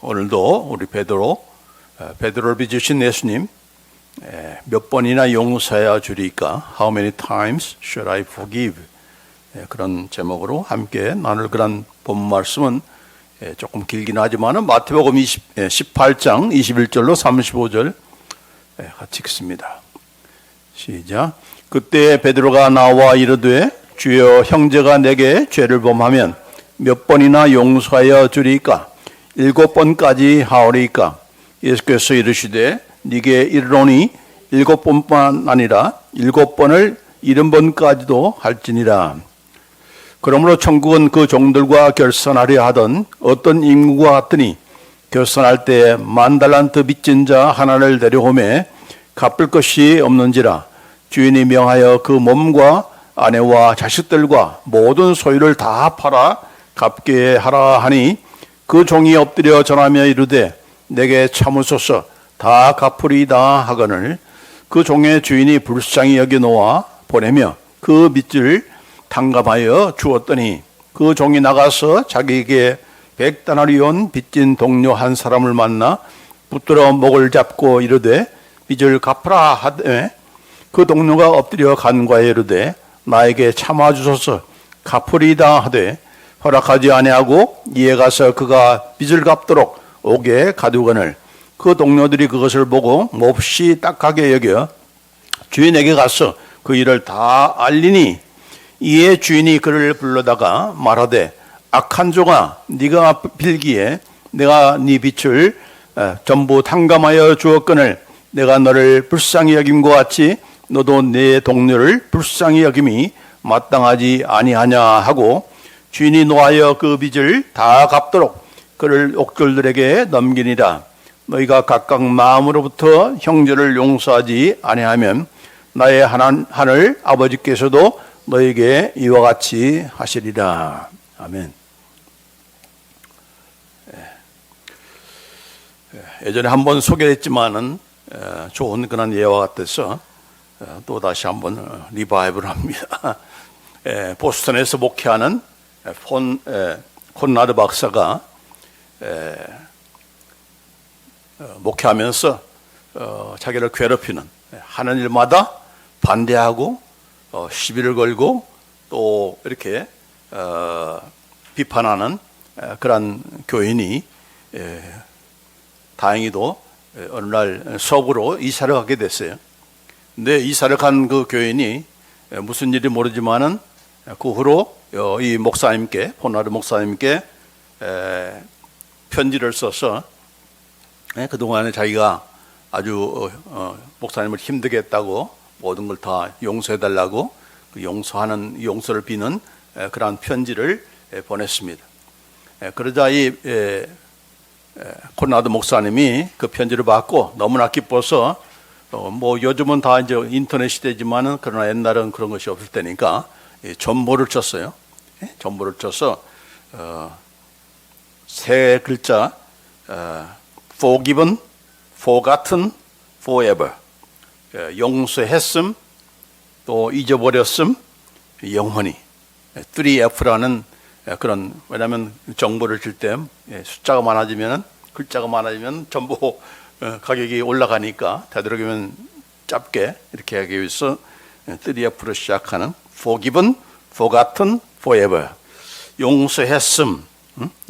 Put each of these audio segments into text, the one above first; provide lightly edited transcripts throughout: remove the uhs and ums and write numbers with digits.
오늘도 우리 베드로를 빚으신 예수님, 몇 번이나 용서해야 주리까? How many times should I forgive? 그런 제목으로 함께 나눌 그런 본문 말씀은 조금 길긴 하지만 마태복음 18장 21절로 35절 같이 읽습니다. 시작. 그때 베드로가 나와 이르되 주여, 형제가 내게 죄를 범하면 몇 번이나 용서하여 주리까? 7번까지 하오리까? 예수께서 이르시되 네게 이르노니 7번뿐만 아니라 7번을 70번까지도 할지니라. 그러므로 천국은 그 종들과 결산하려 하던 어떤 인구와 같으니 결산할 때 10,000달란트 빚진 자 하나를 데려오매 갚을 것이 없는지라. 주인이 명하여 그 몸과 아내와 자식들과 모든 소유를 다 팔아 갚게 하라 하니 그 종이 엎드려 전하며 이르되 내게 참으소서, 다 갚으리이다 하거늘 그 종의 주인이 불쌍히 여겨 놓아 보내며 그 빚을 탕감하여 주었더니 그 종이 나가서 자기에게 100데나리온 빚진 동료 한 사람을 만나 붙들어 목을 잡고 이르되 빚을 갚으라 하되 그 동료가 엎드려 간과해 이르되 나에게 참아주소서, 갚으리이다 하되 허락하지 아니하고 이에 가서 그가 빚을 갚도록 옥에 가두거늘 그 동료들이 그것을 보고 몹시 딱하게 여겨 주인에게 가서 그 일을 다 알리니 이에 주인이 그를 불러다가 말하되 악한 종아, 네가 빌기에 내가 네 빚을 전부 탕감하여 주었거늘 내가 너를 불쌍히 여김과 같이 너도 네 동료를 불쌍히 여김이 마땅하지 아니하냐 하고 주인이 노하여 그 빚을 다 갚도록 그를 옥졸들에게 넘기니라. 너희가 각각 마음으로부터 형제를 용서하지 아니하면 나의 하늘 아버지께서도 너에게 이와 같이 하시리라. 아멘. 예전에 한번 소개했지만은 좋은 그런 예와 같아서 또 다시 한번 리바이브를 합니다. 보스턴에서 목회하는 콘라드 박사가 목회하면서 자기를 괴롭히는 하는 일마다 반대하고 시비를 걸고 또 이렇게 비판하는 그런 교인이 다행히도 어느 날 서부로 이사를 가게 됐어요. 근데 이사를 간 그 교인이 무슨 일이 모르지만은 그 후로 이 목사님께, 폰라드 목사님께 편지를 써서 그동안에 자기가 아주 목사님을 힘들게 했다고 모든 걸 다 용서해달라고 용서를 비는 그러한 편지를 보냈습니다. 그러자 이 콘라드 목사님이 그 편지를 받고 너무나 기뻐서 뭐 요즘은 다 이제 인터넷 시대지만은 그러나 옛날은 그런 것이 없을 때니까 전보를 쳤어요. 전보를 쳐서 세 글자 forgiven, forgotten, forever. 용서했음, 또 잊어버렸음, 영원히. 3F라는 그런, 왜냐하면 정보를 줄 때 숫자가 많아지면, 글자가 많아지면 전부 가격이 올라가니까 되도록이면 짧게 이렇게 하기 위해서 3F로 시작하는 forgiven, forgotten, forever. 용서했음,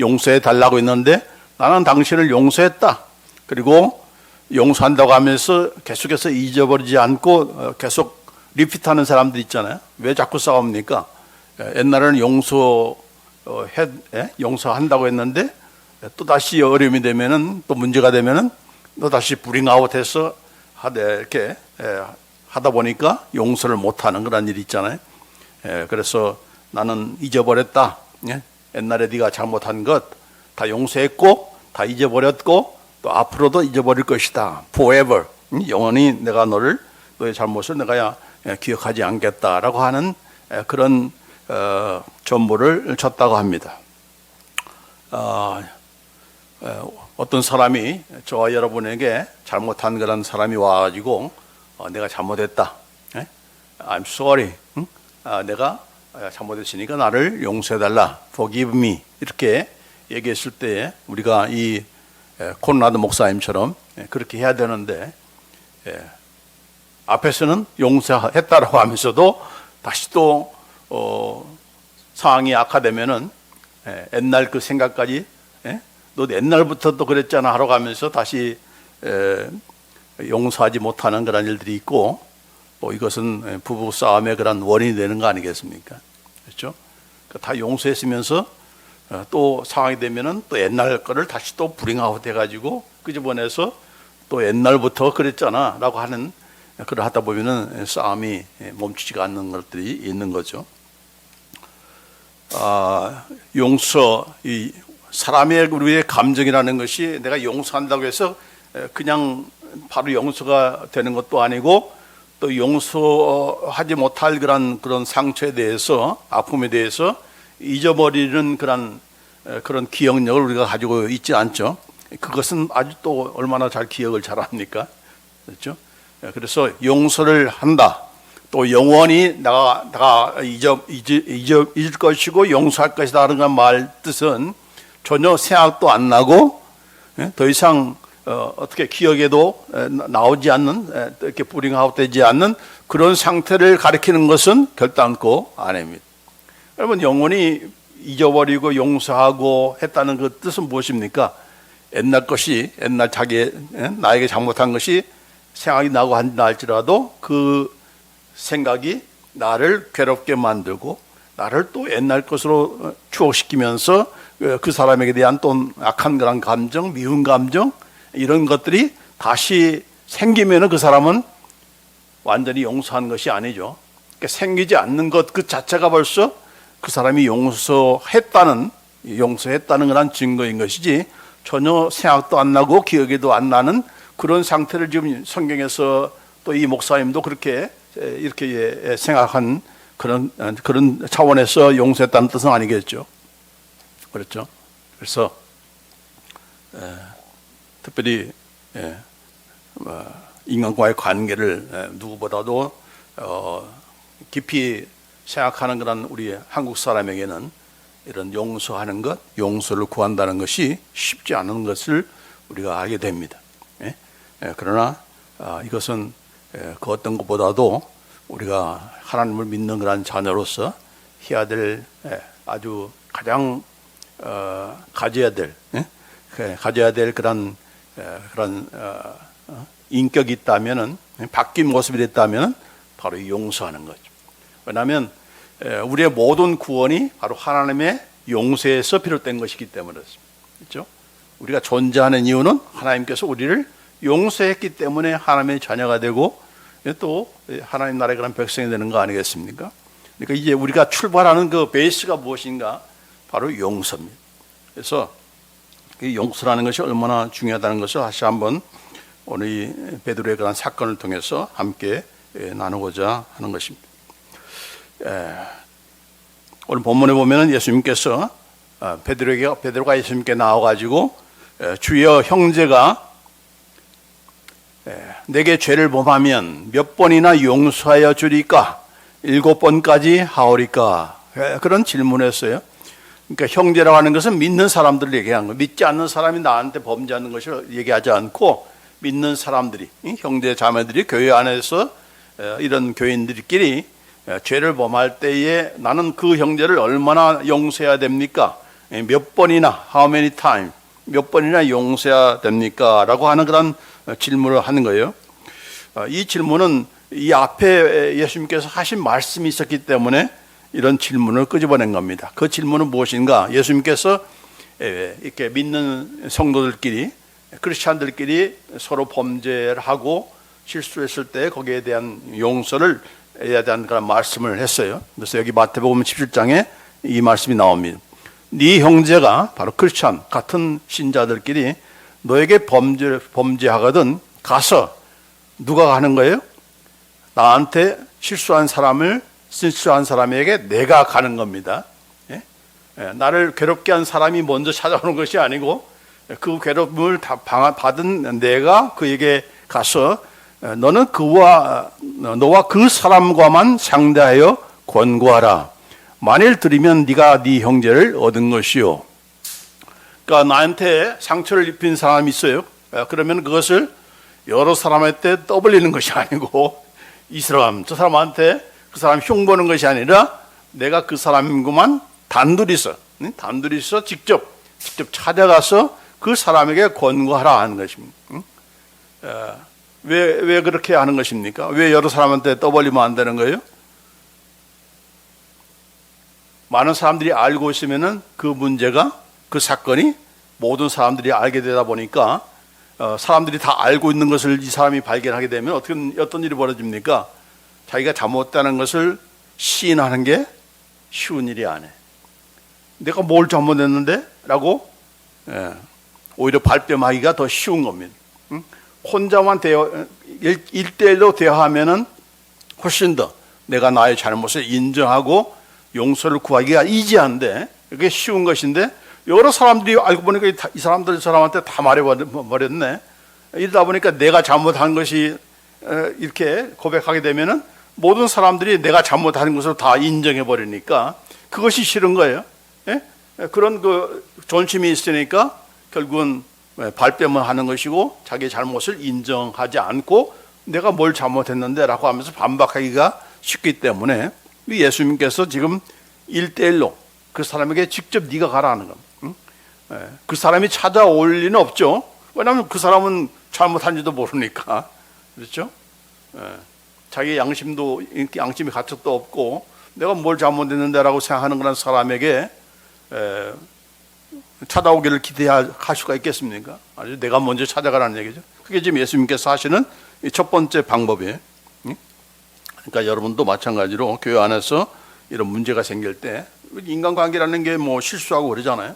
용서해 달라고 했는데 나는 당신을 용서했다. 그리고 용서한다고 하면서 계속해서 잊어버리지 않고 계속 리피트하는 사람들 있잖아요. 왜 자꾸 싸웁니까? 옛날에는 용서한다고 했는데 또 다시 어려움이 되면은 또 문제가 되면은 또 다시 브링아웃해서 이렇게 하다 보니까 용서를 못하는 그런 일이 있잖아요. 그래서 나는 잊어버렸다. 옛날에 네가 잘못한 것 다 용서했고 다 잊어버렸고 또 앞으로도 잊어버릴 것이다. Forever. 영원히 내가 너의 잘못을 내가 기억하지 않겠다라고 하는 그런 전보를 쳤다고 합니다. 어떤 사람이 저와 여러분에게 잘못한 그런 사람이 와가지고 내가 잘못했다. I'm sorry. 내가 잘못했으니까 나를 용서해달라. Forgive me. 이렇게 얘기했을 때 우리가 이 코나드 목사님처럼 그렇게 해야 되는데 앞에서는 용서했다라고 하면서도 다시 또 상황이 악화되면은 옛날 그 생각까지 너 옛날부터 또 그랬잖아 하러 가면서 다시 용서하지 못하는 그런 일들이 있고 또 이것은 부부 싸움의 그런 원인이 되는 거 아니겠습니까? 그렇죠? 다 용서했으면서 또 상황이 되면은 또 옛날 거를 다시 또 브링아웃 해가지고 끄집어내서 또 옛날부터 그랬잖아 라고 하는 그걸 하다 보면은 싸움이 멈추지가 않는 것들이 있는 거죠. 용서, 이 사람의 우리의 감정이라는 것이 내가 용서한다고 해서 그냥 바로 용서가 되는 것도 아니고 또 용서하지 못할 그런 상처에 대해서 아픔에 대해서 잊어버리는 그런 기억력을 우리가 가지고 있지 않죠. 그것은 아주 또 얼마나 잘 기억을 잘합니까? 그렇죠? 그래서 용서를 한다. 또 영원히 내가 잊을 것이고 용서할 것이다 하는 말 뜻은 전혀 생각도 안 나고 더 이상 어떻게 기억에도 나오지 않는 이렇게 뿌링아웃 되지 않는 그런 상태를 가리키는 것은 결단코 아닙니다. 여러분 영원히 잊어버리고 용서하고 했다는 그 뜻은 무엇입니까? 옛날 것이 옛날 나에게 잘못한 것이 생각이 나고 한다 할지라도 그 생각이 나를 괴롭게 만들고 나를 또 옛날 것으로 추억시키면서 그 사람에게 대한 또 악한 그런 감정, 미운 감정 이런 것들이 다시 생기면은 그 사람은 완전히 용서한 것이 아니죠. 그러니까 생기지 않는 것 그 자체가 벌써 그 사람이 용서했다는 그런 증거인 것이지 전혀 생각도 안 나고 기억에도 안 나는 그런 상태를 지금 성경에서 또 이 목사님도 그렇게 이렇게 생각한 그런 차원에서 용서했다는 뜻은 아니겠죠. 그렇죠. 그래서 특별히 인간과의 관계를 누구보다도 깊이 생각하는 그런 우리 한국 사람에게는 이런 용서하는 것, 용서를 구한다는 것이 쉽지 않은 것을 우리가 알게 됩니다. 그러나 이것은 그 어떤 것보다도 우리가 하나님을 믿는 그런 자녀로서 해야 될 아주 가장 가져야 될 그런 인격이 있다면은 바뀐 모습이 됐다면 바로 용서하는 거죠. 왜냐하면 우리의 모든 구원이 바로 하나님의 용서에서 비롯된 것이기 때문에 그렇죠? 우리가 존재하는 이유는 하나님께서 우리를 용서했기 때문에 하나님의 자녀가 되고 또 하나님 나라의 그런 백성이 되는 거 아니겠습니까? 그러니까 이제 우리가 출발하는 그 베이스가 무엇인가? 바로 용서입니다. 그래서 이 용서라는 것이 얼마나 중요하다는 것을 다시 한번 오늘 이 베드로의 그런 사건을 통해서 함께 나누고자 하는 것입니다. 오늘 본문에 보면은 예수님께서 베드로가 예수님께 나와가지고 주여 형제가 내게 죄를 범하면 몇 번이나 용서하여 주리까? 7번까지 하오리까? 그런 질문을 했어요. 그러니까 형제라고 하는 것은 믿는 사람들을 얘기하는 거예요. 믿지 않는 사람이 나한테 범죄하는 것을 얘기하지 않고 믿는 사람들이, 형제 자매들이 교회 안에서 이런 교인들끼리 죄를 범할 때에 나는 그 형제를 얼마나 용서해야 됩니까? 몇 번이나, how many times, 몇 번이나 용서해야 됩니까? 라고 하는 그런 질문을 하는 거예요. 이 질문은 이 앞에 예수님께서 하신 말씀이 있었기 때문에 이런 질문을 끄집어낸 겁니다. 그 질문은 무엇인가? 예수님께서 이렇게 믿는 성도들끼리, 크리스찬들끼리 서로 범죄를 하고 실수했을 때 거기에 대한 용서를 해야 되는 그런 말씀을 했어요. 그래서 여기 마태복음 17장에 이 말씀이 나옵니다. 네 형제가 바로 크리스찬 같은 신자들끼리 너에게 범죄하거든 가서 누가 하는 거예요? 나한테 실수한 사람에게 내가 가는 겁니다. 나를 괴롭게 한 사람이 먼저 찾아오는 것이 아니고 그 괴롭힘을 다 받은 내가 그에게 가서 너는 너와 그 사람과만 상대하여 권고하라. 만일 들으면 네가 네 형제를 얻은 것이요. 그러니까 나한테 상처를 입힌 사람이 있어요. 그러면 그것을 여러 사람한테 떠벌리는 것이 아니고 이 사람, 저 사람한테 그 사람 흉보는 것이 아니라 내가 그 사람구만 단둘이서 직접 찾아가서 그 사람에게 권고하라 하는 것입니다. 왜 그렇게 하는 것입니까? 왜 여러 사람한테 떠벌리면 안 되는 거예요? 많은 사람들이 알고 있으면은 그 문제가, 그 사건이 모든 사람들이 알게 되다 보니까 사람들이 다 알고 있는 것을 이 사람이 발견하게 되면 어떤 일이 벌어집니까? 자기가 잘못되는 것을 시인하는 게 쉬운 일이 아니에요. 내가 뭘 잘못했는데? 라고 오히려 발뺌하기가 더 쉬운 겁니다. 혼자만 일대일로 대화하면은 훨씬 더 내가 나의 잘못을 인정하고 용서를 구하기가 이지한데, 그게 쉬운 것인데 여러 사람들이 알고 보니까 이 사람한테 다 말해버렸네. 이러다 보니까 내가 잘못한 것이 이렇게 고백하게 되면은 모든 사람들이 내가 잘못한 것을 다 인정해버리니까 그것이 싫은 거예요. 예? 그런 그 존심이 있으니까 결국은 발뺌을 하는 것이고 자기의 잘못을 인정하지 않고 내가 뭘 잘못했는데 라고 하면서 반박하기가 쉽기 때문에 예수님께서 지금 1대1로 그 사람에게 직접 네가 가라는 겁니다. 그 사람이 찾아올 리는 없죠. 왜냐하면 그 사람은 잘못한지도 모르니까. 그렇죠? 자기 양심이 가책도 없고 내가 뭘 잘못했는데 라고 생각하는 그런 사람에게 찾아오기를 기대할 수가 있겠습니까? 아주 내가 먼저 찾아가라는 얘기죠. 그게 지금 예수님께서 하시는 첫 번째 방법이에요. 그러니까 여러분도 마찬가지로 교회 안에서 이런 문제가 생길 때, 인간관계라는 게 뭐 실수하고 그러잖아요.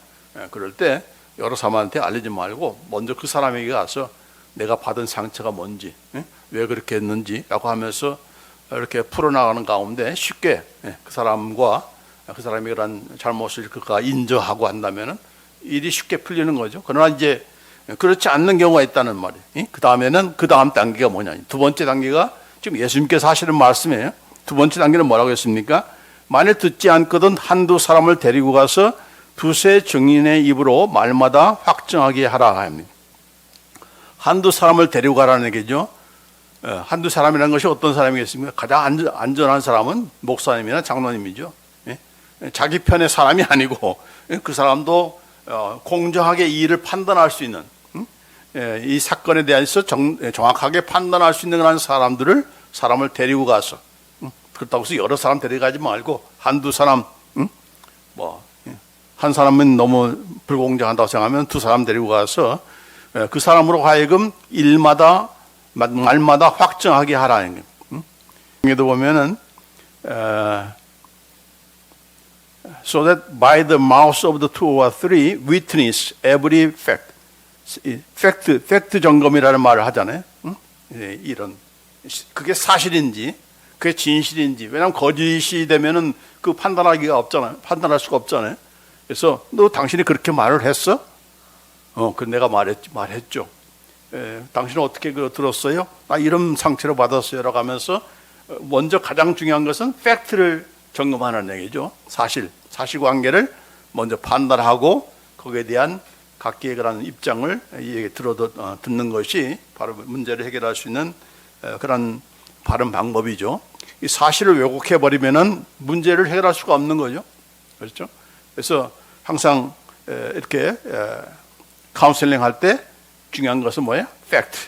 그럴 때 여러 사람한테 알리지 말고 먼저 그 사람에게 가서 내가 받은 상처가 뭔지, 왜 그렇게 했는지 라고 하면서 이렇게 풀어나가는 가운데 쉽게 그 사람과 그 사람이 그런 잘못을 그가 인정하고 한다면은 일이 쉽게 풀리는 거죠. 그러나 이제 그렇지 않는 경우가 있다는 말이에요. 그 다음에는 그 다음 단계가 뭐냐. 두 번째 단계가 지금 예수님께서 하시는 말씀이에요. 두 번째 단계는 뭐라고 했습니까? 만일 듣지 않거든 한두 사람을 데리고 가서 두세 증인의 입으로 말마다 확증하게 하라 합니다. 한두 사람을 데리고 가라는 얘기죠. 한두 사람이라는 것이 어떤 사람이겠습니까? 가장 안전한 사람은 목사님이나 장로님이죠. 자기 편의 사람이 아니고 그 사람도 공정하게 이 일을 판단할 수 있는, 이 사건에 대해서 정확하게 판단할 수 있는 그런 사람을 데리고 가서, 그렇다고 해서 여러 사람 데려가지 말고 한두 사람, 한 사람은 너무 불공정하다고 생각하면 두 사람 데리고 가서 그 사람으로 하여금 말마다 확정하게 하라는 거예요. 여기도 보면은 so that by the mouth of the two or three witness every fact. 팩트 점검이라는 말을 하잖아요. 이런 그게 사실인지 그게 진실인지. 왜냐하면 거짓이 되면은 그 판단하기가 없잖아요. 판단할 수가 없잖아요. 그래서 너 당신이 그렇게 말을 했어? 그 내가 말했죠. 당신은 어떻게 그거 들었어요? 나 이런 상처를 받았어요라고 하면서 먼저 가장 중요한 것은 팩트를 점검하는 얘기죠. 사실관계를 먼저 판단하고 거기에 대한 각기의 그런 입장을 듣는 것이 바로 문제를 해결할 수 있는 그런 바른 방법이죠. 이 사실을 왜곡해 버리면은 문제를 해결할 수가 없는 거죠. 그렇죠? 그래서 항상 이렇게 카운셀링 할 때 중요한 것은 뭐예요? 팩트.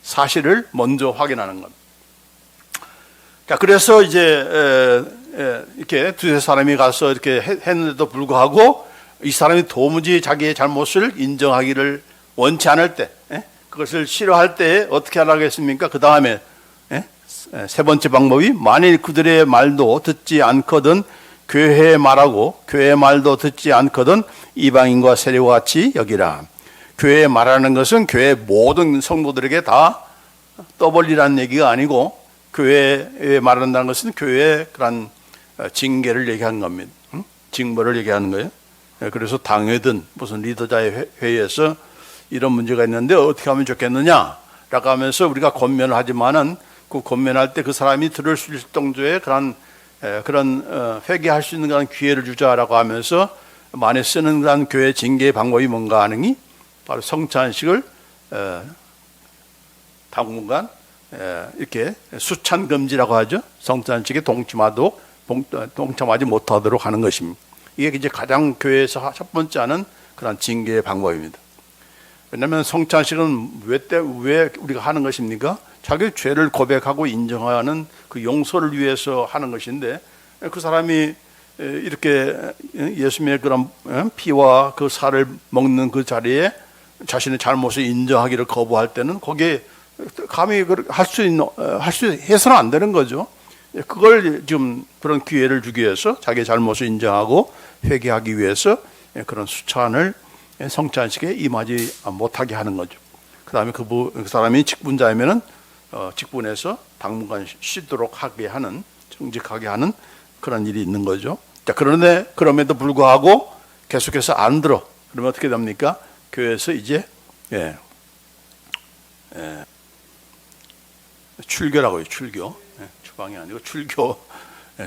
사실을 먼저 확인하는 것. 자, 그래서 이제 이렇게 두세 사람이 가서 이렇게 했는데도 불구하고 이 사람이 도무지 자기의 잘못을 인정하기를 원치 않을 때, 그것을 싫어할 때 어떻게 하라고 했습니까? 그 다음에 세 번째 방법이 만일 그들의 말도 듣지 않거든 교회에 말하고 교회의 말도 듣지 않거든 이방인과 세리와 같이 여기라. 교회에 말하는 것은 교회 모든 성도들에게 다 떠벌리라는 얘기가 아니고 교회에 말한다는 것은 교회의 그런 징계를 얘기하는 겁니다. 징벌을 얘기하는 거예요. 그래서 당회든 무슨 리더자의 회의에서 이런 문제가 있는데 어떻게 하면 좋겠느냐 라고 하면서 우리가 권면을 하지만은 그 권면할 때 그 사람이 들을 수 있을 정도의 그런 회개할 수 있는 그런 기회를 주자라고 하면서 많이 쓰는 그런 교회 징계의 방법이 뭔가 하느니 바로 성찬식을 당분간 이렇게 수찬 금지라고 하죠. 성찬식에 동참하지 못하도록 하는 것입니다. 이게 이제 가장 교회에서 첫 번째 하는 그런 징계의 방법입니다. 왜냐하면 성찬식은 왜 우리가 하는 것입니까? 자기 죄를 고백하고 인정하는 그 용서를 위해서 하는 것인데, 그 사람이 이렇게 예수님의 그런 피와 그 살을 먹는 그 자리에 자신의 잘못을 인정하기를 거부할 때는 거기에 감히 해서는 안 되는 거죠. 그걸 좀 그런 기회를 주기 위해서 자기의 잘못을 인정하고 회개하기 위해서 그런 수찬을 성찬식에 임하지 못하게 하는 거죠. 그 다음에 그 사람이 직분자이면은 직분에서 당분간 쉬도록 하게 하는, 정직하게 하는 그런 일이 있는 거죠. 자, 그런데 그럼에도 불구하고 계속해서 안 들어. 그러면 어떻게 됩니까? 교회에서 이제 출교라고요. 출교. 추방이 아니고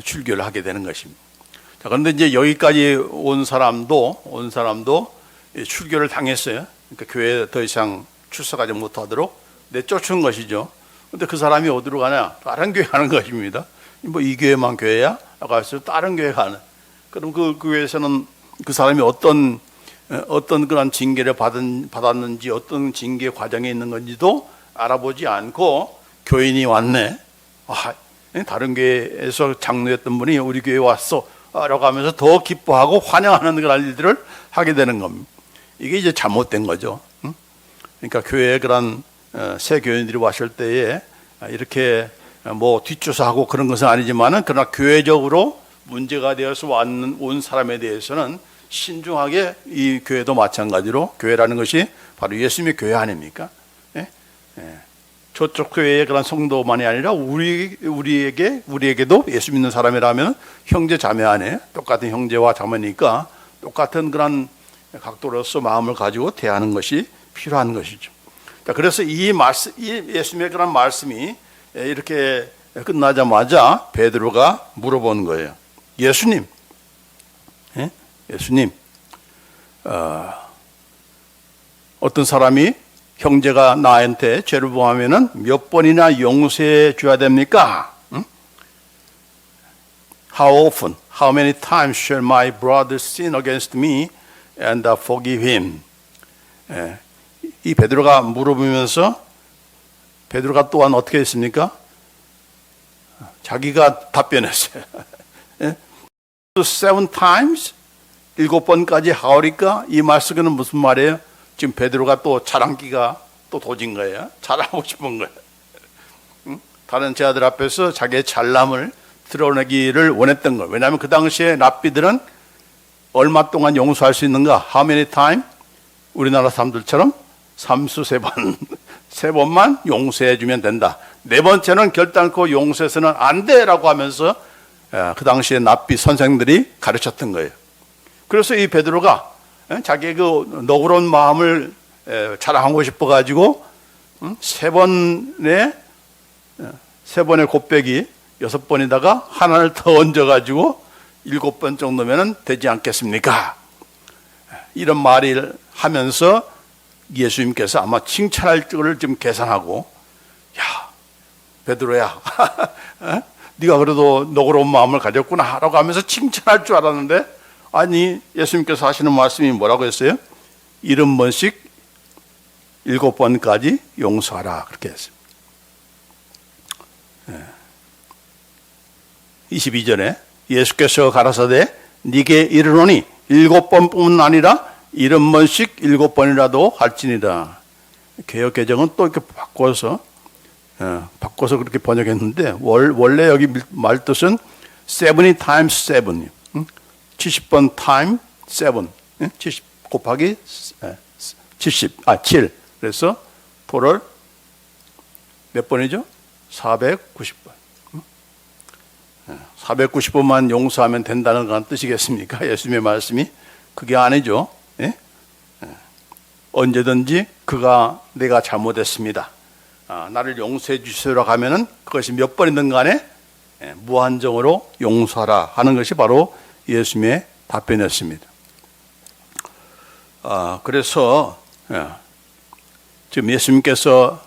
출교를 하게 되는 것입니다. 자, 그런데 이제 여기까지 온 사람도 출교를 당했어요. 그러니까 교회에 더 이상 출석하지 못하도록 내쫓은 것이죠. 근데 그 사람이 어디로 가냐? 다른 교회 가는 것입니다. 뭐 이 교회만 교회야? 라고 해서 다른 교회 가는. 그럼 그 교회에서는 그 사람이 어떤 그런 징계를 받았는지, 어떤 징계 과정에 있는 건지도 알아보지 않고 교인이 왔네. 다른 교회에서 장로였던 분이 우리 교회에 왔어. 라고 하면서 더 기뻐하고 환영하는 그런 일들을 하게 되는 겁니다. 이게 이제 잘못된 거죠. 그러니까 교회에 그런 새 교인들이 왔을 때에 이렇게 뭐 뒷조사하고 그런 것은 아니지만은, 그러나 교회적으로 문제가 되어서 온 사람에 대해서는 신중하게, 이 교회도 마찬가지로 교회라는 것이 바로 예수님의 교회 아닙니까? 저쪽 교회의 그런 성도만이 아니라 우리에게도 예수 믿는 사람이라면 형제 자매 안에 똑같은 형제와 자매니까 똑같은 그런 각도로서 마음을 가지고 대하는 것이 필요한 것이죠. 자, 그래서 이 예수님의 그런 말씀이 이렇게 끝나자마자 베드로가 물어보는 거예요. 예수님, 어떤 사람이 형제가 나한테 죄를 범하면은 몇 번이나 용서해 줘야 됩니까? How often, how many times shall my brother sin against me and forgive him? 이 베드로가 물어보면서 베드로가 또한 어떻게 했습니까? 자기가 답변했어요. 7 times? 7번까지 하오리까? 이 말씀은 무슨 말이에요? 지금 베드로가 또 자랑기가 또 도진 거예요. 자랑하고 싶은 거예요. 다른 제자들 앞에서 자기의 잘남을 드러내기를 원했던 거예요. 왜냐하면 그 당시에 랍비들은 얼마 동안 용서할 수 있는가? How many time? 우리나라 사람들처럼 삼수 3번, 3번만 용서해 주면 된다. 4번째는 결단코 용서해서는 안 돼라고 하면서 그 당시에 랍비 선생들이 가르쳤던 거예요. 그래서 이 베드로가 자기의 그 너그러운 마음을 자랑하고 싶어가지고 3번의 곱빼기 6번에다가 하나를 더 얹어가지고 7번 정도면 되지 않겠습니까? 이런 말을 하면서 예수님께서 아마 칭찬할 줄을 좀 계산하고, 야, 베드로야, 네가 그래도 너그러운 마음을 가졌구나 라고 하면서 칭찬할 줄 알았는데, 아니, 예수님께서 하시는 말씀이 뭐라고 했어요? 70번씩 7번까지 용서하라, 그렇게 했어요. 22절에 예수께서 가라사대 네게 이르노니 7번뿐만 아니라 70번씩 7번이라도 할지니라. 개역개정은 또 이렇게 바꿔서 그렇게 번역했는데, 원래 여기 말뜻은 70 times 7, 70번 time 7, 70 곱하기 7. 그래서 토를 몇 번이죠? 490번. 490번만 용서하면 된다는 건 뜻이겠습니까? 예수님의 말씀이 그게 아니죠. 언제든지 내가 잘못했습니다, 나를 용서해 주시라고 하면은 그것이 몇 번이든 간에 무한정으로 용서하라 하는 것이 바로 예수님의 답변이었습니다. 그래서 지금 예수님께서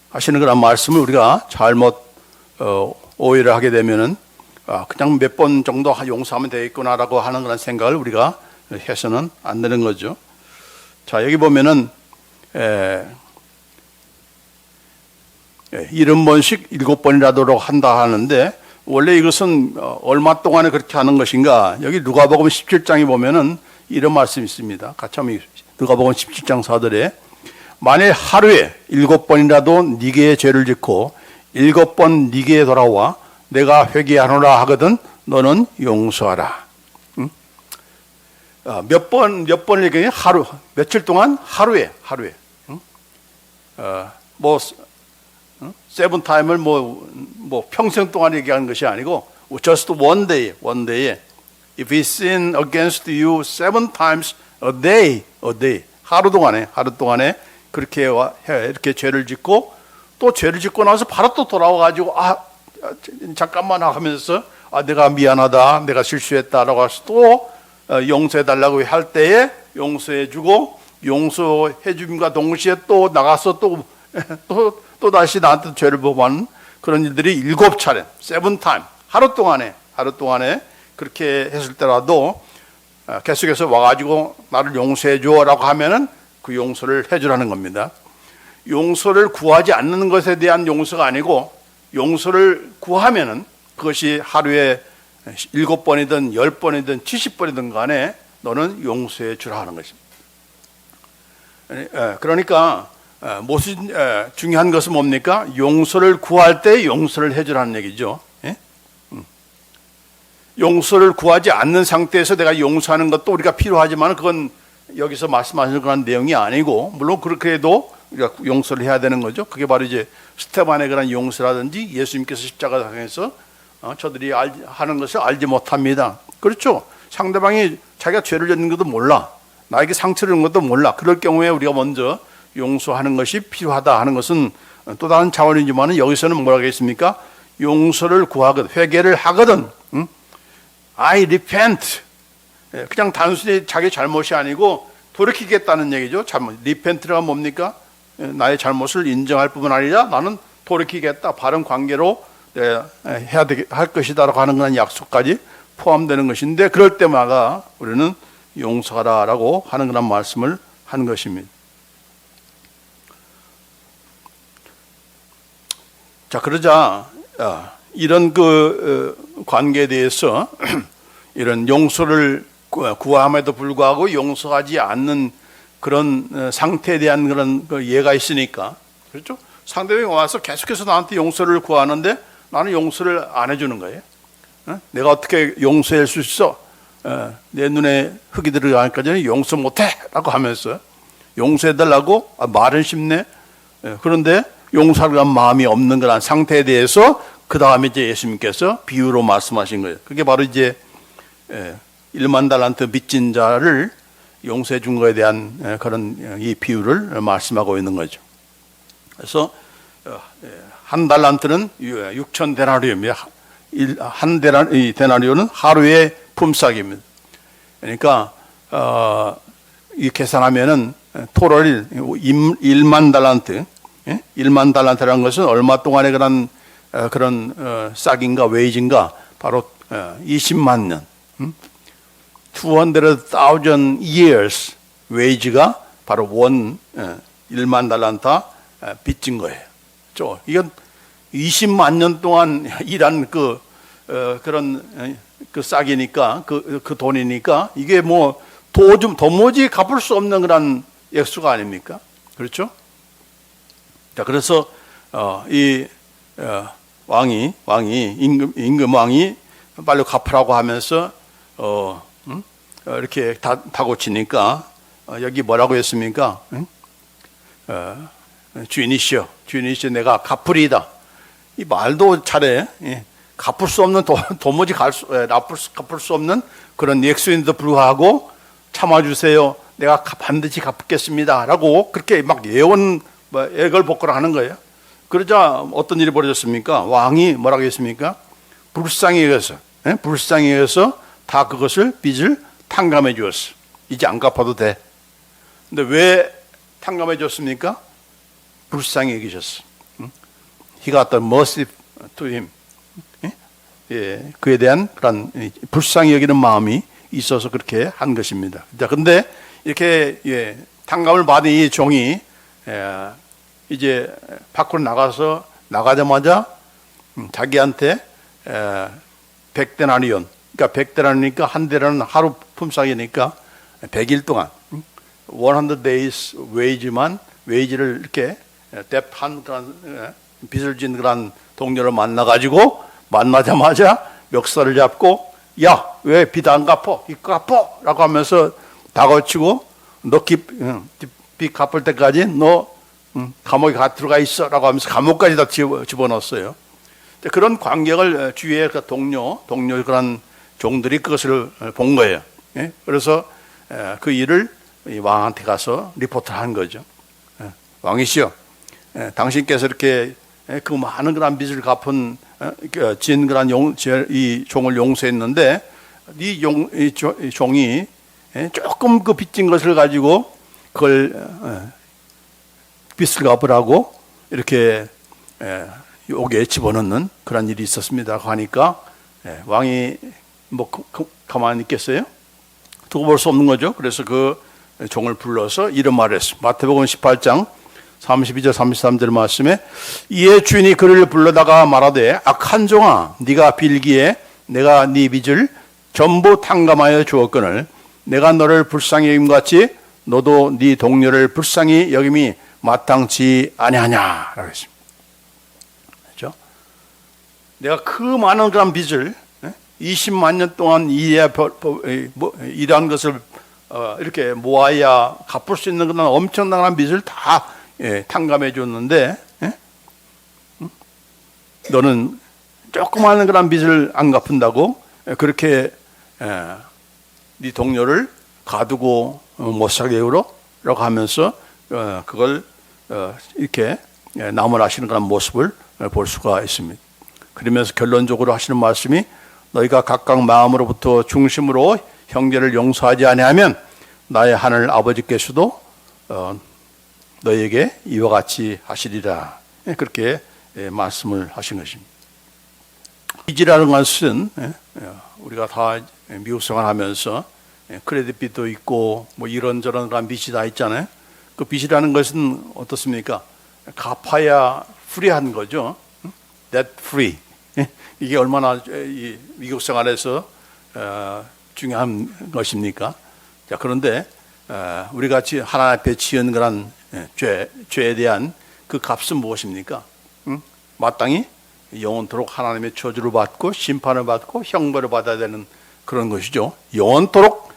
하시는 그런 말씀을 우리가 잘못 오해를 하게 되면은 그냥 몇 번 정도 용서하면 되겠구나라고 하는 그런 생각을 우리가 해서는 안 되는 거죠. 자, 여기 보면은 70번씩 7번이라도 한다 하는데 원래 이것은 얼마 동안에 그렇게 하는 것인가? 여기 누가복음 17장에 보면은 이런 말씀이 있습니다. 같이 한번 누가복음 17장 4절에 만일 하루에 7번이라도 네게 죄를 짓고 7번 네게 돌아와 내가 회개하노라 하거든 너는 용서하라. 몇 번을 얘기해? 하루, 며칠 동안 하루에. 세븐 타임을 뭐 평생 동안 얘기하는 것이 아니고 just one day. If he sin against you 7 times a day. 하루 동안에 그렇게 이렇게 죄를 짓고 또 죄를 짓고 나서 바로 또 돌아와 가지고 잠깐만 하면서 내가 미안하다, 내가 실수했다라고 해서 또 용서해 달라고 할 때에 용서해 주고 용서해 줌과 동시에 또 나가서 또 다시 나한테 죄를 보고하는 그런 일들이 7차례, 7 타임, 하루 동안에 그렇게 했을 때라도 계속해서 와가지고 나를 용서해 줘라고 하면은 그 용서를 해주라는 겁니다. 용서를 구하지 않는 것에 대한 용서가 아니고 용서를 구하면은 그것이 하루에 7번이든 10번이든 70번이든 간에 너는 용서해 주라 하는 것입니다. 그러니까 무슨 중요한 것은 뭡니까? 용서를 구할 때 용서를 해주라는 얘기죠. 용서를 구하지 않는 상태에서 내가 용서하는 것도 우리가 필요하지만 그건 여기서 말씀하시는 그런 내용이 아니고 물론 그렇게 해도 우리가 용서를 해야 되는 거죠. 그게 바로 이제 스테반의 그런 용서라든지 예수님께서 십자가상에서 저들이 하는 것을 알지 못합니다. 그렇죠. 상대방이 자기가 죄를 짓는 것도 몰라. 나에게 상처를 준 것도 몰라. 그럴 경우에 우리가 먼저 용서하는 것이 필요하다 하는 것은 또 다른 차원이지만 여기서는 뭐라고 했습니까? 용서를 구하거든, 회개를 하거든. I repent. 그냥 단순히 자기 잘못이 아니고 돌이키겠다는 얘기죠. repent가 뭡니까? 나의 잘못을 인정할 뿐만 아니라 나는 돌이키겠다. 바른 관계로 해야 할 것이다라고 하는 그런 약속까지 포함되는 것인데 그럴 때마다 우리는 용서하라라고 하는 그런 말씀을 하는 것입니다. 자, 그러자 이런 관계에 대해서 이런 용서를 구함에도 불구하고 용서하지 않는 그런 상태에 대한 그런 예가 있으니까, 그렇죠? 상대방이 와서 계속해서 나한테 용서를 구하는데 나는 용서를 안 해주는 거예요. 내가 어떻게 용서할 수 있어? 내 눈에 흙이 들어가기까지는 용서 못해라고 하면서 용서해달라고 말은 쉽네. 그런데 용서를 한 마음이 없는 그런 상태에 대해서 그 다음에 이제 예수님께서 비유로 말씀하신 거예요. 그게 바로 이제 1만 달란트 빚진 자를 용서해 준 것에 대한 그런 이 비유를 말씀하고 있는 거죠. 그래서 한 달란트는 6천 데나리오입니다. 한 데나리오는 하루의 품삯입니다. 그러니까 이 계산하면은 토럴 1만 달란트, 1만 달란트라는 것은 얼마 동안의 그런 싹인가 웨이지인가 바로 20만 년, 200,000 years 웨이지가 바로 1만 달란트 빚진 거예요. 이건 20만 년 동안 일한 그런 싹이니까 그 돈이니까 이게 뭐 도무지 갚을 수 없는 그런 액수가 아닙니까? 그렇죠? 자, 그래서 이 임금 왕이 빨리 갚으라고 하면서 이렇게 다고치니까 여기 뭐라고 했습니까? 주인이시여 내가 갚으리이다. 이 말도 잘해. 갚을 수 없는 도무지 갚을 수 없는 그런 액수인데도 불구하고 참아주세요. 내가 반드시 갚겠습니다라고 그렇게 막 애걸복걸을 하는 거예요. 그러자 어떤 일이 벌어졌습니까? 왕이 뭐라고 했습니까? 불쌍히 여겨서 다 그것을 빚을 탕감해 주었어. 이제 안 갚아도 돼. 근데 왜 탕감해 줬습니까? 불쌍히 여기셨어. He got the mercy to him. 예, 그에 대한 그런 불쌍히 여기는 마음이 있어서 그렇게 한 것입니다. 자, 근데 이렇게 탕감을 받은 이 종이 이제 밖으로 나가자마자 자기한테 100데나리온, 그러니까 100데나리니까 한 데라는 하루 품삯이니까 100일 동안 100 days 웨이지를 이렇게 뎁한 그런 빚을 진 그런 동료를 만나자마자 멱살을 잡고, 야, 왜 빚 안 갚어? 빚 갚어! 라고 하면서 다그치고, 너 빚 갚을 때까지 너 감옥에 들어가 있어! 라고 하면서 감옥까지 다 집어넣었어요. 그런 광경을 주위의 그 동료 그런 종들이 그것을 본 거예요. 그래서 그 일을 왕한테 가서 리포트를 한 거죠. 왕이시여, 당신께서 이렇게 그 많은 그런 빚을 갚은 진 그런 이 종을 용서했는데 이 종이 조금 그 빚진 것을 가지고 그걸 빚을 갚으라고 이렇게 욕에 집어넣는 그런 일이 있었습니다 하니까 왕이 뭐 가만히 있겠어요? 두고 볼 수 없는 거죠. 그래서 그 종을 불러서 이런 말을 했습니다. 마태복음 18장 32절 33절 말씀에, 이에 주인이 그를 불러다가 말하되, 악한 종아, 네가 빌기에 내가 네 빚을 전부 탕감하여 주었거늘 내가 너를 불쌍히 여김같이 너도 네 동료를 불쌍히 여김이 마땅치 아니하냐라고 했습니다. 그렇죠? 내가 그 많은 그런 빚을 20만 년 동안 일한 것을 이렇게 모아야 갚을 수 있는 그런 엄청난 빚을 다 탕감해 줬는데, 너는 조그마한 그런 빚을 안 갚는다고 그렇게 네 동료를 가두고 못 살게 하라고 하면서 그걸 이렇게 나무라시는 그런 모습을 볼 수가 있습니다. 그러면서 결론적으로 하시는 말씀이, 너희가 각각 마음으로부터 중심으로 형제를 용서하지 아니하면 나의 하늘 아버지께서도 너희에게 이와 같이 하시리라. 그렇게 말씀을 하신 것입니다. 빚이라는 것은 우리가 다 미국 생활하면서 크레딧 빚도 있고 뭐 이런저런 그런 빚이 다 있잖아요. 그 빚이라는 것은 어떻습니까? 갚아야 프리한 거죠. Debt free. 이게 얼마나 이 미국 생활에서 중요한 것입니까? 자, 그런데 우리 같이 하나님 앞에 지은 그런 죄에 대한 그 값은 무엇입니까? 마땅히 영원토록 하나님의 저주를 받고 심판을 받고 형벌을 받아야 되는 그런 것이죠. 영원토록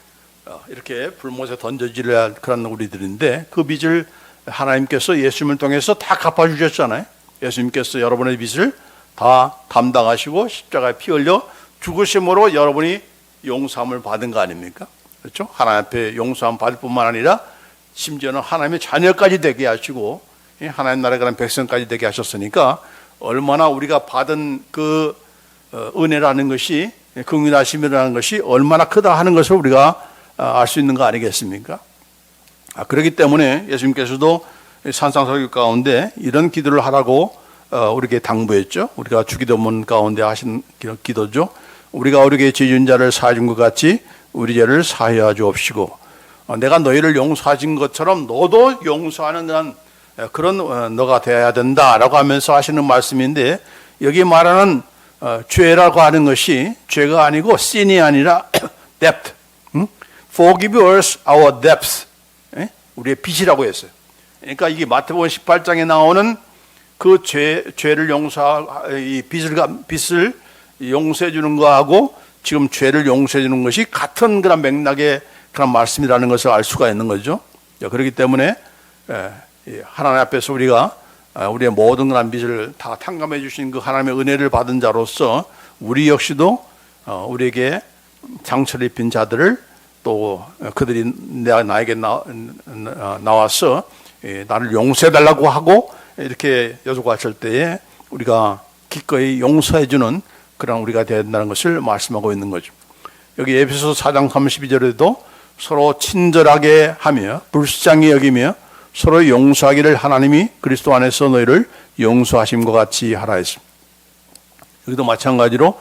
이렇게 불못에 던져지려야 할 그런 우리들인데, 그 빚을 하나님께서 예수님을 통해서 다 갚아주셨잖아요. 예수님께서 여러분의 빚을 다 담당하시고 십자가에 피 흘려 죽으심으로 여러분이 용서함을 받은 거 아닙니까? 그렇죠? 하나님 앞에 용서함 받을 뿐만 아니라 심지어는 하나님의 자녀까지 되게 하시고 하나님 나라에 가는 백성까지 되게 하셨으니까 얼마나 우리가 받은 그 은혜라는 것이, 긍휼하심이라는 것이 얼마나 크다 하는 것을 우리가 알 수 있는 거 아니겠습니까? 그렇기 때문에 예수님께서도 산상설교 가운데 이런 기도를 하라고 우리에게 당부했죠. 우리가 주기도문 가운데 하신 기도죠. 우리가 우리에게 죄 지은 자를 사하여 준 것 같이 우리 죄를 사하여 주옵시고, 내가 너희를 용서하신 것처럼 너도 용서하는 그런 너가 되어야 된다라고 하면서 하시는 말씀인데, 여기 말하는 죄라고 하는 것이 죄가 아니고 sin이 아니라 debt. Forgive us our debts. 우리의 빚이라고 했어요. 그러니까 이게 마태복음 18장에 나오는 그 죄를 이 빚을 용서해 주는 거하고 지금 죄를 용서해 주는 것이 같은 그런 맥락의 그런 말씀이라는 것을 알 수가 있는 거죠. 그렇기 때문에 하나님 앞에서 우리가 우리의 모든 그런 빚을 다 탕감해 주신 그 하나님의 은혜를 받은 자로서 우리 역시도 우리에게 상처를 입힌 자들을 또 그들이 나에게 나와서 나를 용서해 달라고 하고 이렇게 여쭤봤을 때에 우리가 기꺼이 용서해 주는 그런 우리가 되어야 된다는 것을 말씀하고 있는 거죠. 여기 에베소 4장 32절에도 서로 친절하게 하며 불쌍히 여기며 서로 용서하기를 하나님이 그리스도 안에서 너희를 용서하심과 같이 하라 했습니다. 여기도 마찬가지로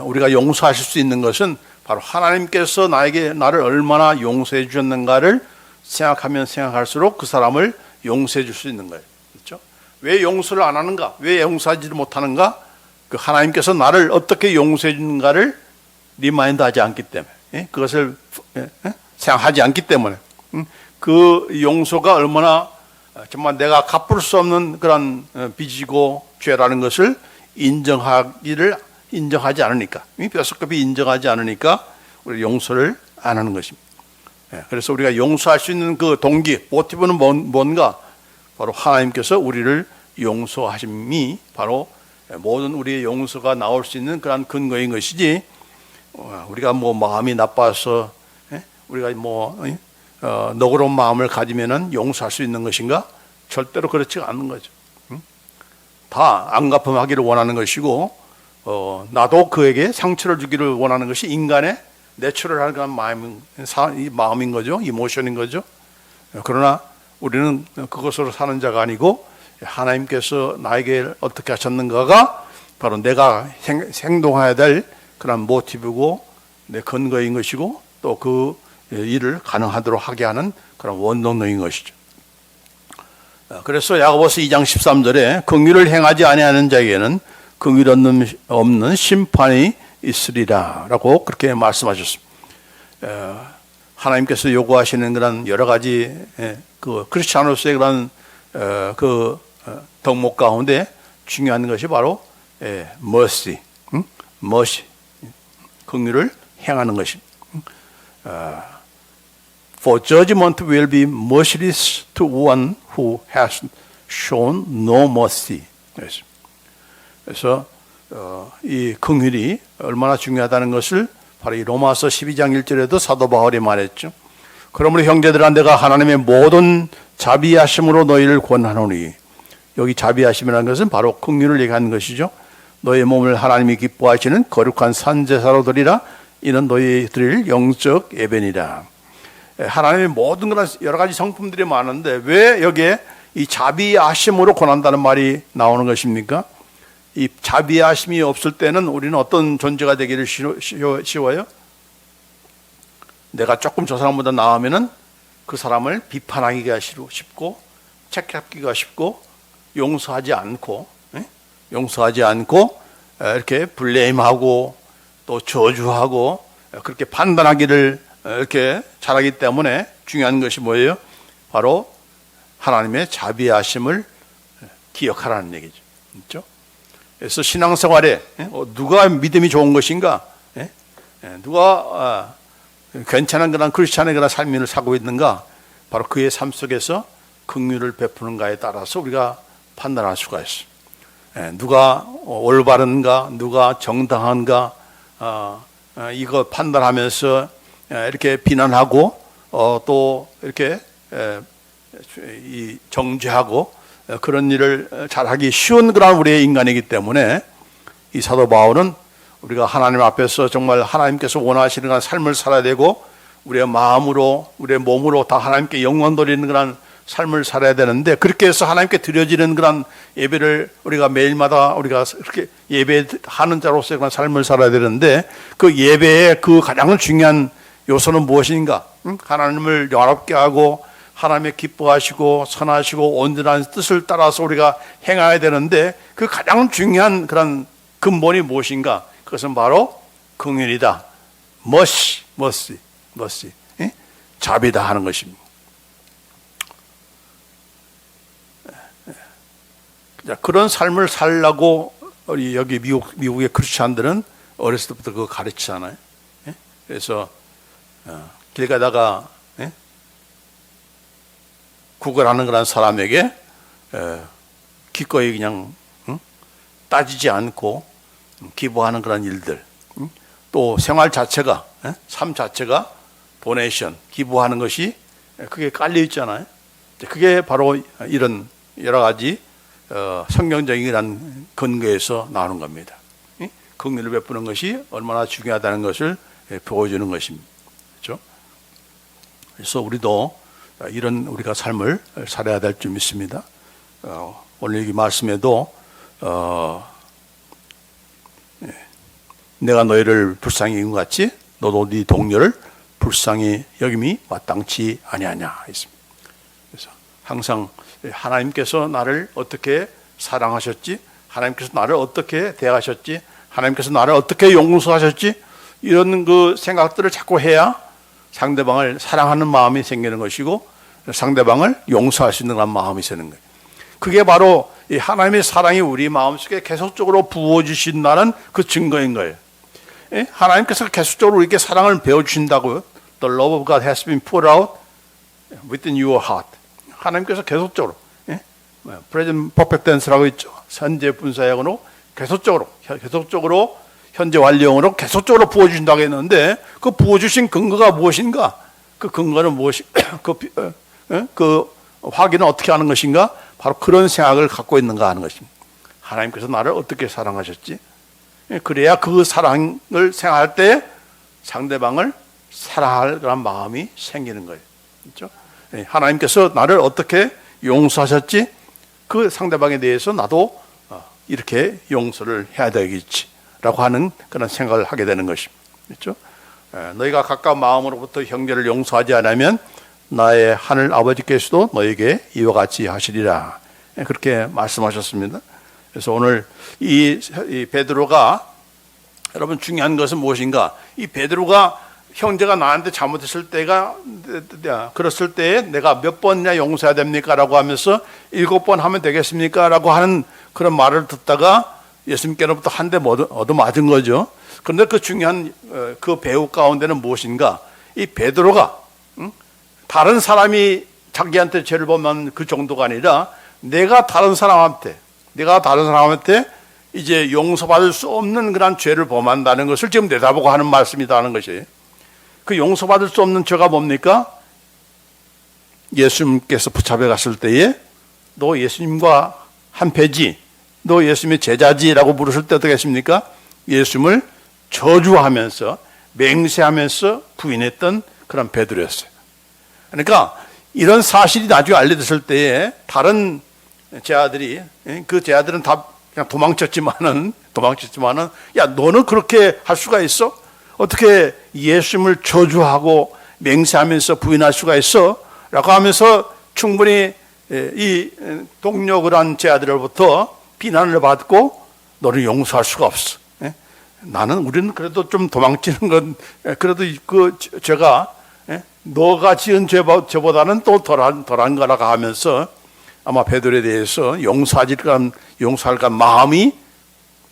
우리가 용서하실 수 있는 것은 바로 하나님께서 나를 얼마나 용서해 주셨는가를 생각하면 생각할수록 그 사람을 용서해 줄 수 있는 거예요. 그렇죠? 왜 용서를 안 하는가? 왜 용서하지 못하는가? 그 하나님께서 나를 어떻게 용서해 주는가를 리마인드하지 않기 때문에, 그것을 생각하지 않기 때문에, 그 용서가 얼마나 정말 내가 갚을 수 없는 그런 빚이고 죄라는 것을 인정하지 않으니까, 뼛속까지 인정하지 않으니까 우리 용서를 안 하는 것입니다. 그래서 우리가 용서할 수 있는 그 동기, 모티브는 뭔가? 바로 하나님께서 우리를 용서하심이 바로 모든 우리의 용서가 나올 수 있는 그런 근거인 것이지, 우리가 뭐 마음이 나빠서 우리가 뭐 너그러운 마음을 가지면은 용서할 수 있는 것인가? 절대로 그렇지 않는 거죠. 다 안갚음하기를 원하는 것이고, 나도 그에게 상처를 주기를 원하는 것이 인간의 내추럴한 그런 마음인 거죠. 이모션인 거죠. 그러나 우리는 그것으로 사는 자가 아니고 하나님께서 나에게 어떻게 하셨는가가 바로 내가 행동해야 될 그런 모티브고 내 근거인 것이고, 또 그 일을 가능하도록 하게 하는 그런 원동력인 것이죠. 그래서 야고보서 2장 13절에 긍휼을 행하지 아니하는 자에게는 긍휼 없는 심판이 있으리라라고 그렇게 말씀하셨습니다. 하나님께서 요구하시는 그런 여러 가지 그 크리스찬으로서의 그런 그 덕목 가운데 중요한 것이 바로 mercy, 긍휼을 행하는 것입니다. For judgment will be merciless to one who has shown no mercy. 그래서 이 긍휼이 얼마나 중요하다는 것을 바로 이 로마서 12장 1절에도 사도 바울이 말했죠. 그러므로 형제들아, 내가 하나님의 모든 자비하심으로 너희를 권하노니, 여기 자비하심이라는 것은 바로 긍휼을 얘기하는 것이죠. 너희 몸을 하나님이 기뻐하시는 거룩한 산제사로 드리라. 이는 너희 드릴 영적 예배니라. 하나님의 모든 그런 여러 가지 성품들이 많은데 왜 여기에 이 자비하심으로 권한다는 말이 나오는 것입니까? 이 자비하심이 없을 때는 우리는 어떤 존재가 되기를 쉬워요? 내가 조금 저 사람보다 나으면은 그 사람을 비판하기가 쉽고 책잡기가 쉽고 용서하지 않고 이렇게 블레임하고 또 저주하고 그렇게 판단하기를 이렇게 잘하기 때문에 중요한 것이 뭐예요? 바로 하나님의 자비하심을 기억하라는 얘기죠. 그렇죠? 그래서 신앙생활에 누가 믿음이 좋은 것인가? 누가 괜찮은 그런 크리스찬의 그런 삶을 사고 있는가? 바로 그의 삶 속에서 긍휼을 베푸는가에 따라서 우리가 판단할 수가 있어요. 누가 올바른가? 누가 정당한가? 이거 판단하면서 이렇게 비난하고 또 이렇게 정죄하고 그런 일을 잘하기 쉬운 그런 우리의 인간이기 때문에 이 사도 바울은 우리가 하나님 앞에서 정말 하나님께서 원하시는 그런 삶을 살아야 되고 우리의 마음으로 우리의 몸으로 다 하나님께 영광 돌리는 그런 삶을 살아야 되는데, 그렇게 해서 하나님께 드려지는 그런 예배를 우리가 매일마다 우리가 그렇게 예배하는 자로서의 그런 삶을 살아야 되는데, 그 예배의 그 가장 중요한 요소는 무엇인가? 하나님을 영화롭게 하고 하나님의 기뻐하시고 선하시고 온전한 뜻을 따라서 우리가 행해야 되는데, 그 가장 중요한 그런 근본이 무엇인가? 그것은 바로 긍휼이다. mercy, 자비다 하는 것입니다. 그런 삶을 살라고 우리 여기 미국의 크리스찬들은 어렸을 때부터 그거 가르치잖아요. 그래서 길 가다가 구걸하는 그런 사람에게 기꺼이 그냥 따지지 않고 기부하는 그런 일들, 또 생활 자체가, 삶 자체가 도네이션, 기부하는 것이 그게 깔려 있잖아요. 그게 바로 이런 여러 가지 성경적인 근거에서 나오는 겁니다. 긍휼을 베푸는 것이 얼마나 중요하다는 것을 보여주는 것입니다. 그렇죠? 그래서 우리도 이런 우리가 삶을 살아야 될 줄 믿습니다. 오늘 이 말씀에도 내가 너희를 불쌍히 여긴 것 같이 너도 네 동료를 불쌍히 여김이 마땅치 아니하냐 했습니다. 그래서 항상 하나님께서 나를 어떻게 사랑하셨지, 하나님께서 나를 어떻게 대하셨지, 하나님께서 나를 어떻게 용서하셨지, 이런 그 생각들을 자꾸 해야 상대방을 사랑하는 마음이 생기는 것이고 상대방을 용서할 수 있는 그런 마음이 생기는 거예요. 그게 바로 이 하나님의 사랑이 우리 마음속에 계속적으로 부어주신다는 그 증거인 거예요. 하나님께서 계속적으로 이렇게 사랑을 배워주신다고요. The love of God has been poured out within your heart. 하나님께서 계속적으로 present perfect tense라고 있죠. 현재 분사형으로 계속적으로 현재 완료형으로 계속적으로 부어주신다고 했는데 그 부어주신 근거가 무엇인가? 그 근거는 무엇이? 그 확인은 어떻게 하는 것인가? 바로 그런 생각을 갖고 있는가 하는 것입니다. 하나님께서 나를 어떻게 사랑하셨지? 그래야 그 사랑을 생각할 때 상대방을 사랑할 그런 마음이 생기는 거예요. 그렇죠? 하나님께서 나를 어떻게 용서하셨지? 그 상대방에 대해서 나도 이렇게 용서를 해야 되겠지라고 하는 그런 생각을 하게 되는 것입니다. 그렇죠? 너희가 가까운 마음으로부터 형제를 용서하지 않으면 나의 하늘 아버지께서도 너에게 이와 같이 하시리라. 그렇게 말씀하셨습니다. 그래서 오늘 이 베드로가, 여러분 중요한 것은 무엇인가? 이 베드로가 형제가 나한테 잘못했을 때가, 그랬을 때에 내가 몇 번이나 용서해야 됩니까? 라고 하면서 7번 하면 되겠습니까? 라고 하는 그런 말을 듣다가 예수님께로부터 한 대 얻어맞은 거죠. 그런데 그 중요한 그 배우 가운데는 무엇인가? 이 베드로가 다른 사람이 자기한테 죄를 보면 그 정도가 아니라 내가 다른 사람한테 이제 용서받을 수 없는 그런 죄를 범한다는 것을 지금 내다보고 하는 말씀이라는 것이에요. 그 용서받을 수 없는 죄가 뭡니까? 예수님께서 붙잡혀 갔을 때에 너 예수님과 한 패지, 너 예수님의 제자지라고 물으실 때 어떻게 했습니까? 예수님을 저주하면서 맹세하면서 부인했던 그런 베드로였어요. 그러니까 이런 사실이 나중에 알려졌을 때에 다른 제자들이, 그 제자들은 다 그냥 도망쳤지만은 야 너는 그렇게 할 수가 있어? 어떻게 예수님을 저주하고 맹세하면서 부인할 수가 있어? 라고 하면서 충분히 이 동력을 한 제자들로부터 비난을 받고 너를 용서할 수가 없어. 우리는 그래도 좀 도망치는 건 그래도 그 죄가 너가 지은 죄보다는 또 덜한 거라고 하면서 아마 베드로에 대해서 용서할 마음이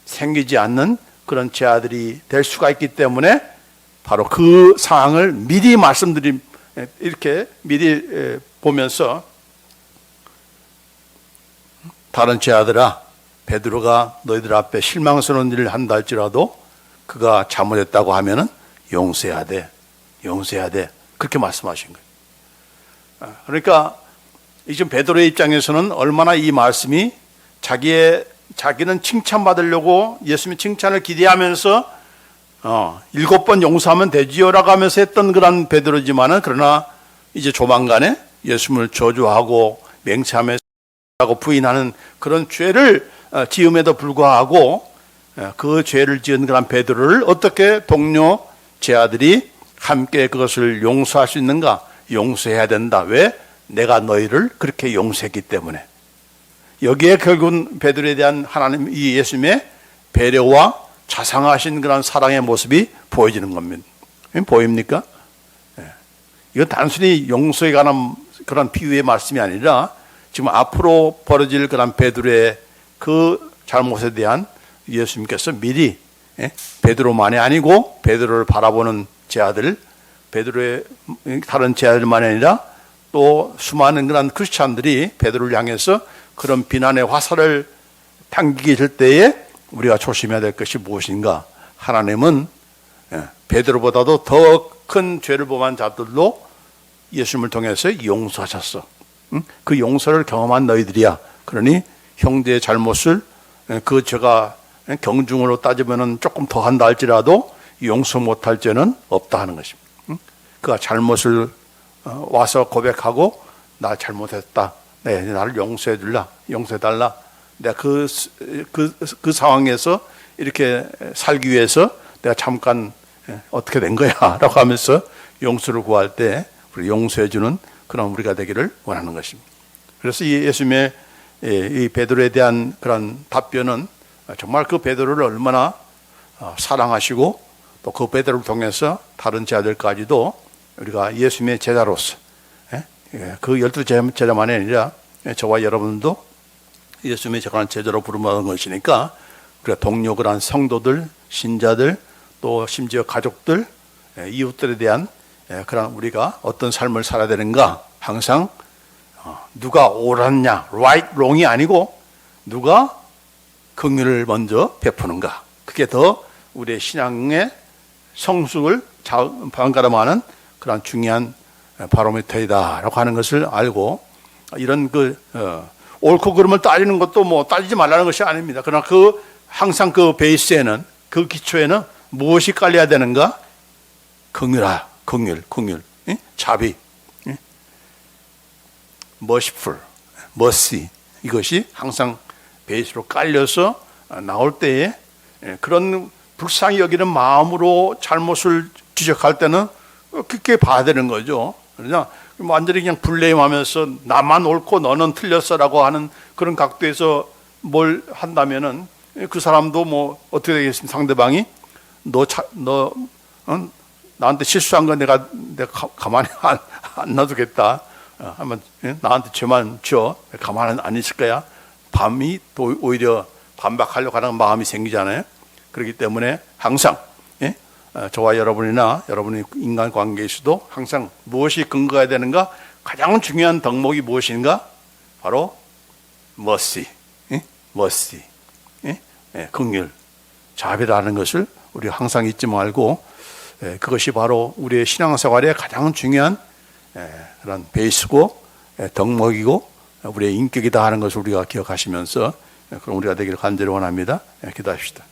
생기지 않는 그런 제자들이 될 수가 있기 때문에 바로 그 상황을 미리 이렇게 미리 보면서 다른 제자들아, 베드로가 너희들 앞에 실망스러운 일을 한다 할지라도 그가 잘못했다고 하면은 용서해야 돼. 그렇게 말씀하신 거예요. 그러니까 지금 베드로의 입장에서는 얼마나 이 말씀이 자기는 칭찬받으려고 예수님의 칭찬을 기대하면서 7번 용서하면 되지요라고 하면서 했던 그런 베드로지만은 그러나 이제 조만간에 예수님을 저주하고 맹세하면서 부인하는 그런 죄를 지음에도 불구하고 그 죄를 지은 그런 베드로를 어떻게 동료 제자들이 함께 그것을 용서할 수 있는가? 용서해야 된다. 왜? 내가 너희를 그렇게 용서했기 때문에. 여기에 결국은 베드로에 대한 하나님, 이 예수님의 배려와 자상하신 그런 사랑의 모습이 보여지는 겁니다. 보입니까? 이건 단순히 용서에 관한 그런 비유의 말씀이 아니라 지금 앞으로 벌어질 그런 베드로의 그 잘못에 대한 예수님께서 미리 베드로만이 아니고 베드로를 바라보는 제자들, 베드로의 다른 제자들만이 아니라 또 수많은 그런 크리스찬들이 베드로를 향해서 그런 비난의 화살을 당기게 될 때에 우리가 조심해야 될 것이 무엇인가? 하나님은 베드로보다도 더 큰 죄를 범한 자들도 예수님을 통해서 용서하셨어. 그 용서를 경험한 너희들이야. 그러니 형제의 잘못을 그 죄가 경중으로 따지면 조금 더 한다 할지라도 용서 못할 죄는 없다 하는 것입니다. 그가 잘못을 와서 고백하고 나 잘못했다. 네, 나를 용서해달라. 내가 그 상황에서 이렇게 살기 위해서 내가 잠깐 어떻게 된 거야 라고 하면서 용서를 구할 때 우리 용서해주는 그런 우리가 되기를 원하는 것입니다. 그래서 이 예수님의 이 베드로에 대한 그런 답변은 정말 그 베드로를 얼마나 사랑하시고 또 그 베드로를 통해서 다른 제자들까지도 우리가 예수님의 제자로서 그 12 제자만이 아니라 저와 여러분도 예수님의 제자로 부름받은 것이니까 우리가 동력을 한 성도들, 신자들 또 심지어 가족들, 이웃들에 대한 그런 우리가 어떤 삶을 살아야 되는가 항상 누가 옳았냐, right, wrong이 아니고 누가 긍휼을 먼저 베푸는가 그게 더 우리의 신앙의 성숙을 반가름하는 그런 중요한 바로미터이다라고 하는 것을 알고 이런 옳고 그름을 따지는 것도 뭐 따지지 말라는 것이 아닙니다. 그러나 항상 그 베이스에는 그 기초에는 무엇이 깔려야 되는가? 긍휼, 자비, merciful, mercy 이것이 항상 베이스로 깔려서 나올 때에 그런 불쌍히 여기는 마음으로 잘못을 지적할 때는 깊게 봐야 되는 거죠. 그러냐 완전히 그냥 블레임하면서 나만 옳고 너는 틀렸어라고 하는 그런 각도에서 뭘 한다면은 그 사람도 뭐 어떻게 되겠습니까? 상대방이 나한테 실수한 건 내가 가만히 안 놔두겠다. 한번 나한테 죄만 줘. 가만히 안 있을 거야. 밤이 또 오히려 반박하려고 하는 마음이 생기잖아요. 그렇기 때문에 항상 저와 여러분이나 여러분의 인간관계에서도 항상 무엇이 근거해야 되는가? 가장 중요한 덕목이 무엇인가? 바로 mercy, 긍휼, 자비라는 것을 우리 항상 잊지 말고 그것이 바로 우리의 신앙생활의 가장 중요한 그런 베이스고 덕목이고 우리의 인격이다 하는 것을 우리가 기억하시면서 그럼 우리가 되기를 간절히 원합니다. 기도합시다.